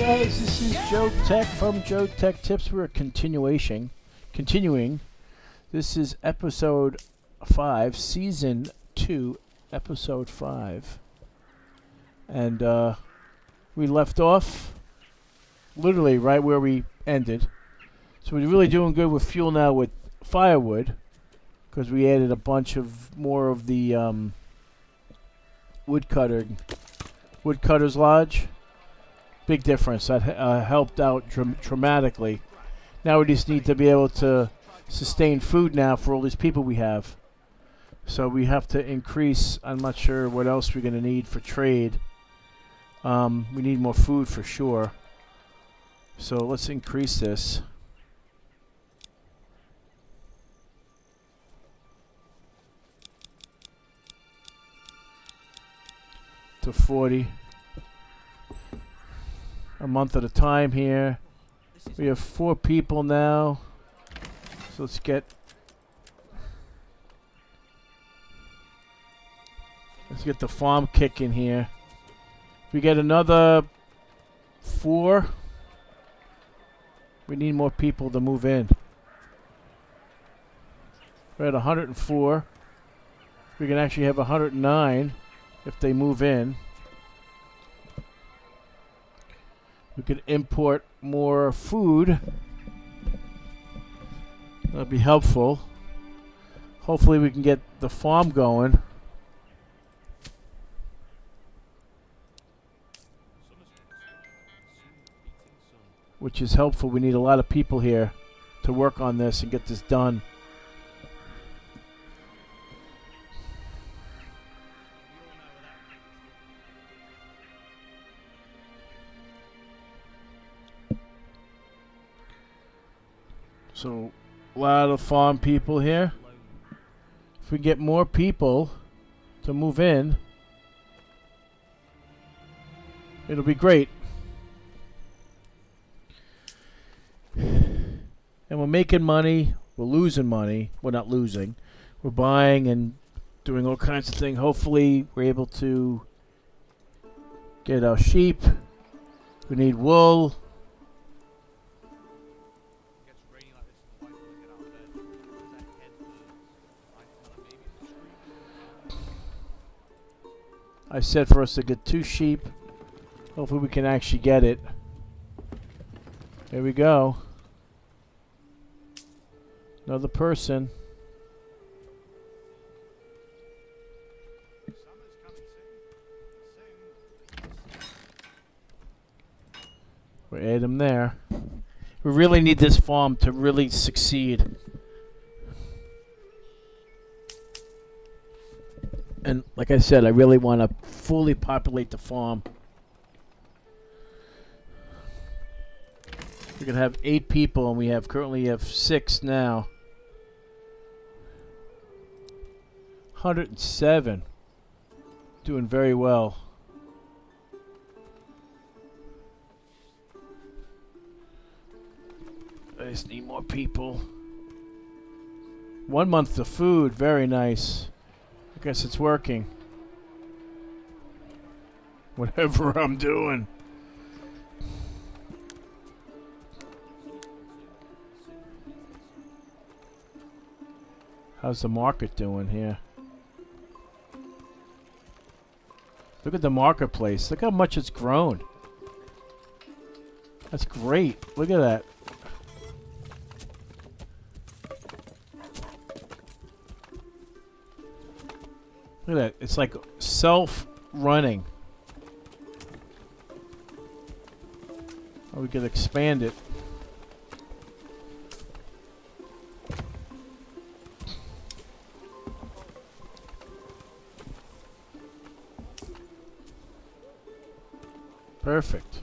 guys, this is Joe Tech from JoeteckTips. We're continuing. This is episode 5, season 2, episode 5. And we left off literally right where we ended. So we're really doing good with fuel now with firewood, because we added a bunch of more of the woodcutter's lodge. Big difference. That helped out dramatically. Now we just need to be able to sustain food now for all these people we have. So we have to increase. I'm not sure what else we're going to need for trade. We need more food for sure. So let's increase this. To 40. A month at a time here. We have 4 people now. So let's get the farm kicking here. If we get another 4, we need more people to move in. We're at 104. We can actually have 109 if they move in. We could import more food. That'd be helpful. Hopefully we can get the farm going. Which is helpful. We need a lot of people here to work on this and get this done. So, a lot of farm people here. If we get more people to move in, it'll be great. And we're making money. We're losing money. We're not losing. We're buying and doing all kinds of things. Hopefully, we're able to get our sheep. We need wool. I said for us to get 2 sheep. Hopefully we can actually get it. There we go. Another person. We'll add him there. We really need this farm to really succeed. And like I said, I really want to fully populate the farm. We could have 8 people, and we currently have 6 now. 107. Doing very well. I just need more people. 1 month of food, very nice. I guess it's working. Whatever I'm doing. How's the market doing here? Look at the marketplace. Look how much it's grown. That's great. Look at that. Look at that. It's like self-running. Oh, we could expand it. Perfect.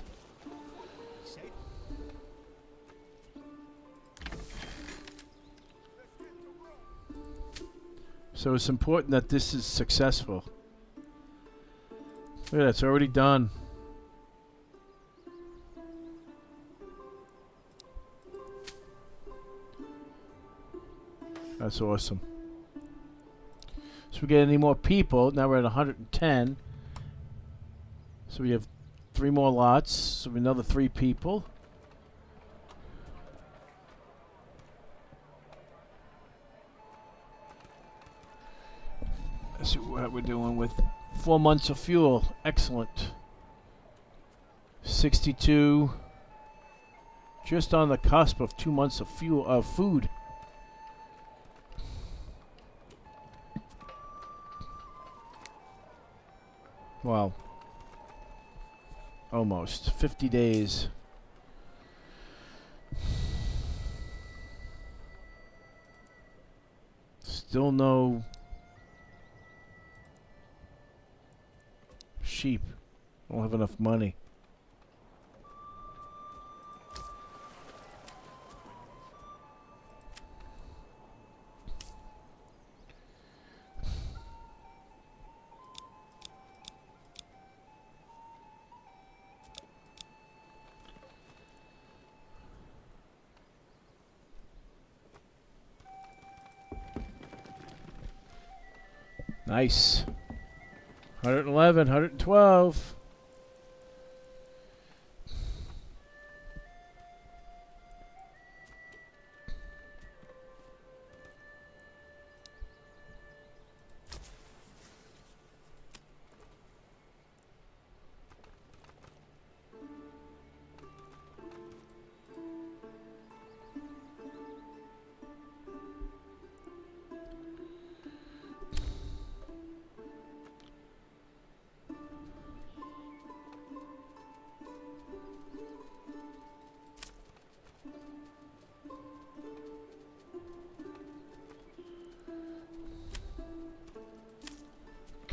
So it's important that this is successful. Look at that, it's already done. That's awesome. So we get any more people. Now we're at 110. So we have 3 more lots, so another 3 people. Let's see what we're doing with 4 months of fuel. Excellent. 62. Just on the cusp of 2 months of fuel food. Well, almost 50 days. Still no sheep. Don't have enough money. Nice. 111, 112.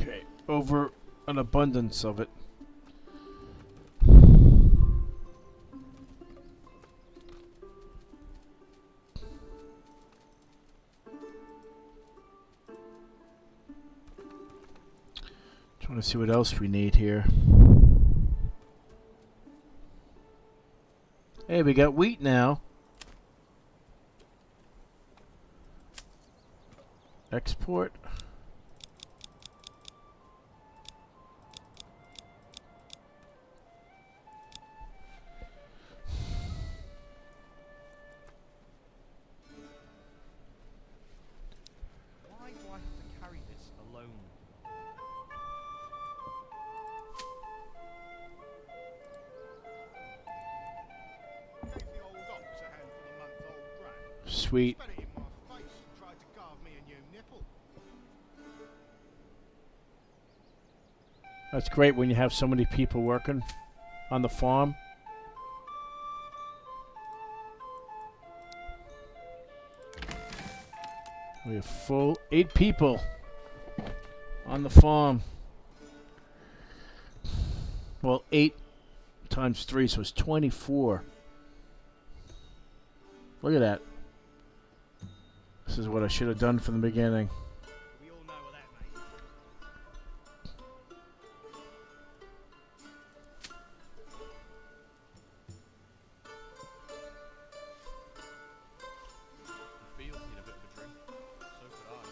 Okay, over an abundance of it. Trying to see what else we need here. Hey, we got wheat now. Export. Why do I have to carry this alone? Sweet. That's great when you have so many people working on the farm. We have full 8 people on the farm. Well, 8 times 3, so it's 24. Look at that. This is what I should have done from the beginning. We all know what that means. The fields need a bit of a drink. So could I.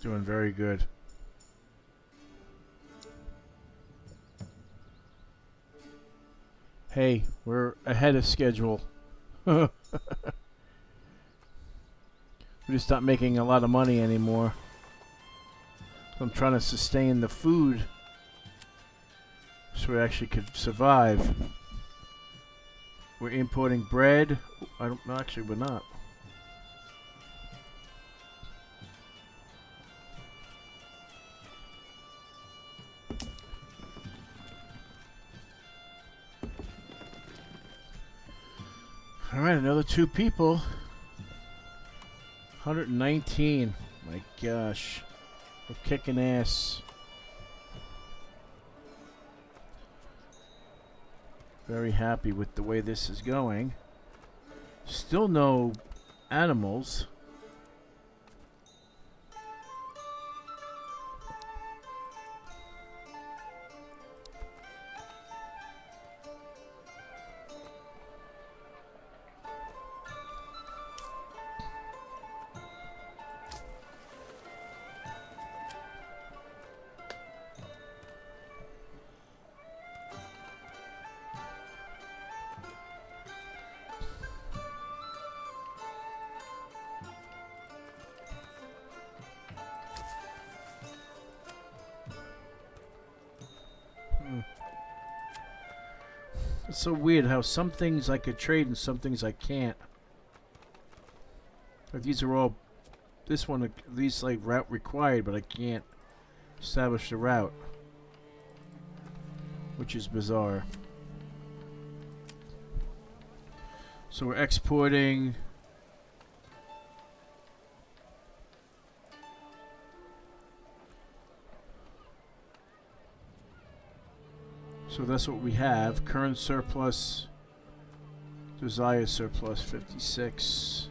Doing very good. Hey, we're ahead of schedule. We're just not making a lot of money anymore. I'm trying to sustain the food so we actually could survive. We're importing bread. I don't know, actually we're not. Alright, another 2 people. 119. My gosh. We're kicking ass. Very happy with the way this is going. Still no animals. It's so weird how some things I could trade and some things I can't. Like these are all, this one, these like route required, but I can't establish the route, which is bizarre. So we're exporting. So that's what we have. Current surplus, desired surplus 56.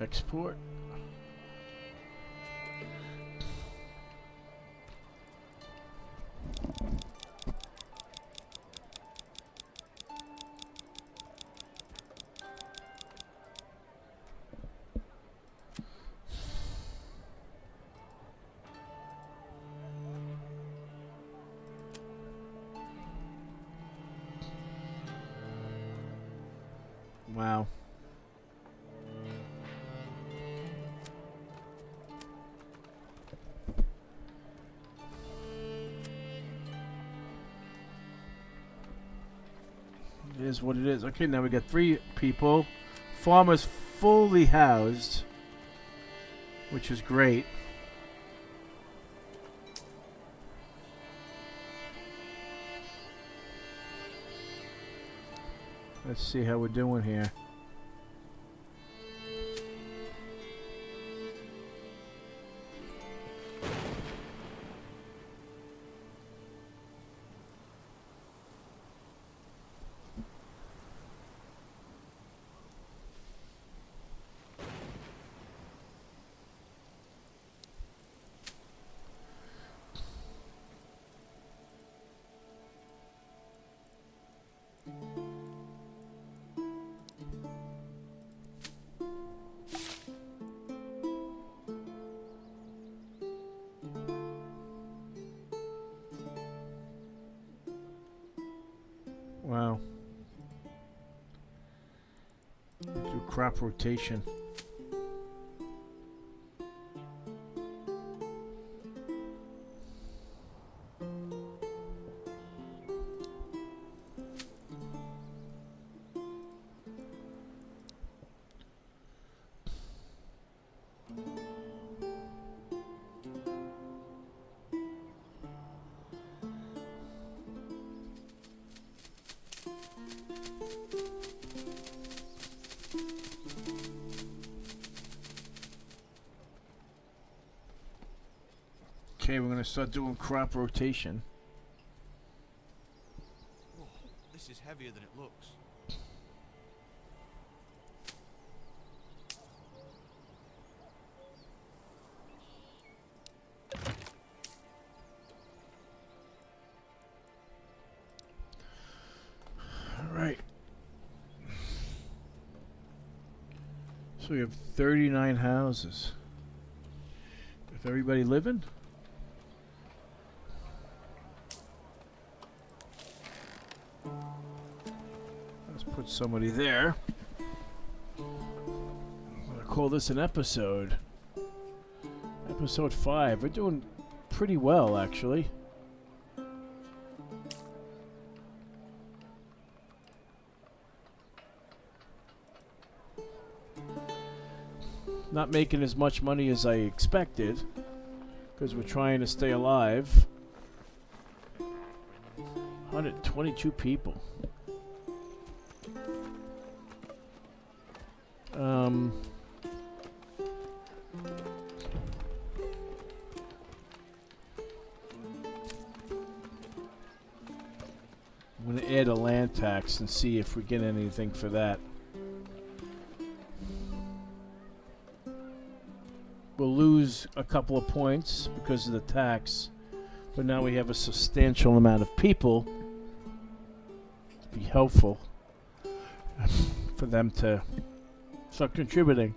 Export. Wow. It is what it is. Okay, now we got 3 people. Farmers fully housed, which is great. Let's see how we're doing here. Wow. Do crop rotation. Okay, we're gonna start doing crop rotation. Whoa, this is heavier than it looks. All right. So we have 39 houses. Is everybody living? Let's put somebody there. I'm gonna call this an episode. Episode 5. We're doing pretty well, actually. Not making as much money as I expected, because we're trying to stay alive. 122 people. I'm going to add a land tax and see if we get anything for that. We'll lose a couple of points because of the tax, but now we have a substantial amount of people. It'd be helpful for them to start contributing.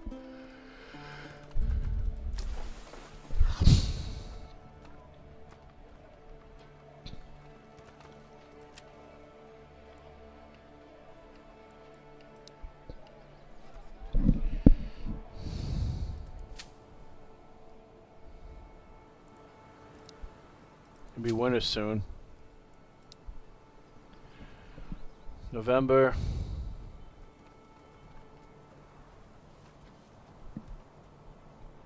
Be winter soon. November.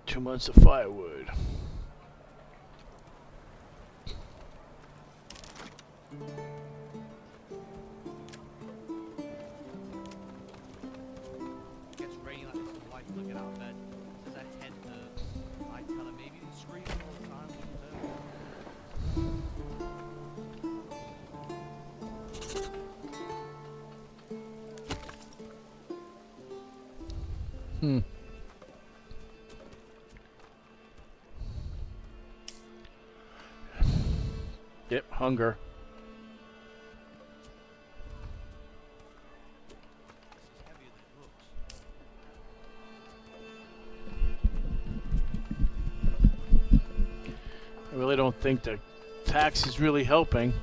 Two months of firewood. Gets rainy like this, the wife will get out of bed. Says her head hurts. I tell her maybe you scream all the time. Yep, hunger. This is heavier than it looks. I really don't think the tax is really helping.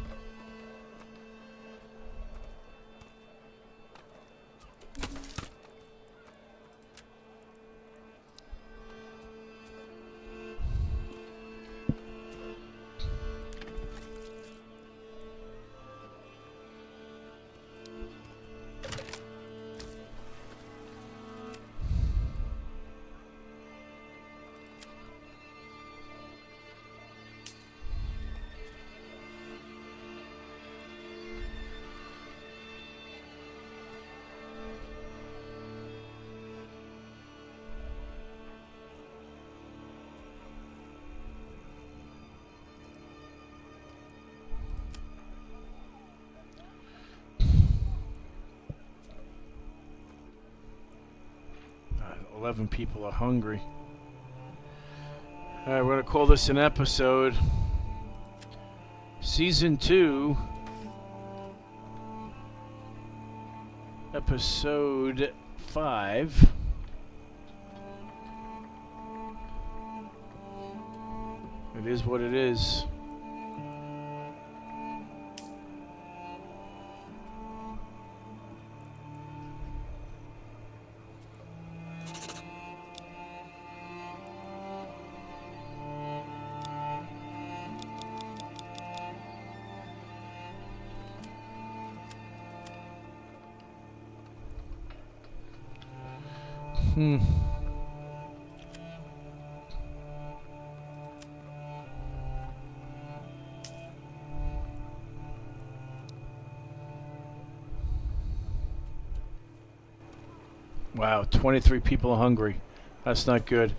God, 11 people are hungry. All right, we're going to call this an episode. Season 2. Episode 5. It is what it is. Wow, 23 people are hungry. That's not good.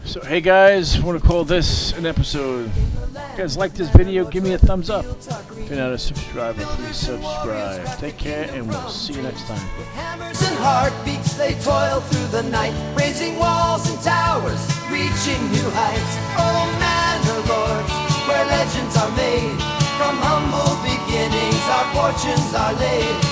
So, hey guys, I want to call this an episode. If you guys like this video, give me a thumbs up. If you're not a subscriber, please subscribe. Take care, and we'll see you next time. With hammers and heartbeats, they toil through the night, raising walls and towers, reaching new heights. Oh, Manor Lords, where legends are made. From humble beginnings, our fortunes are laid.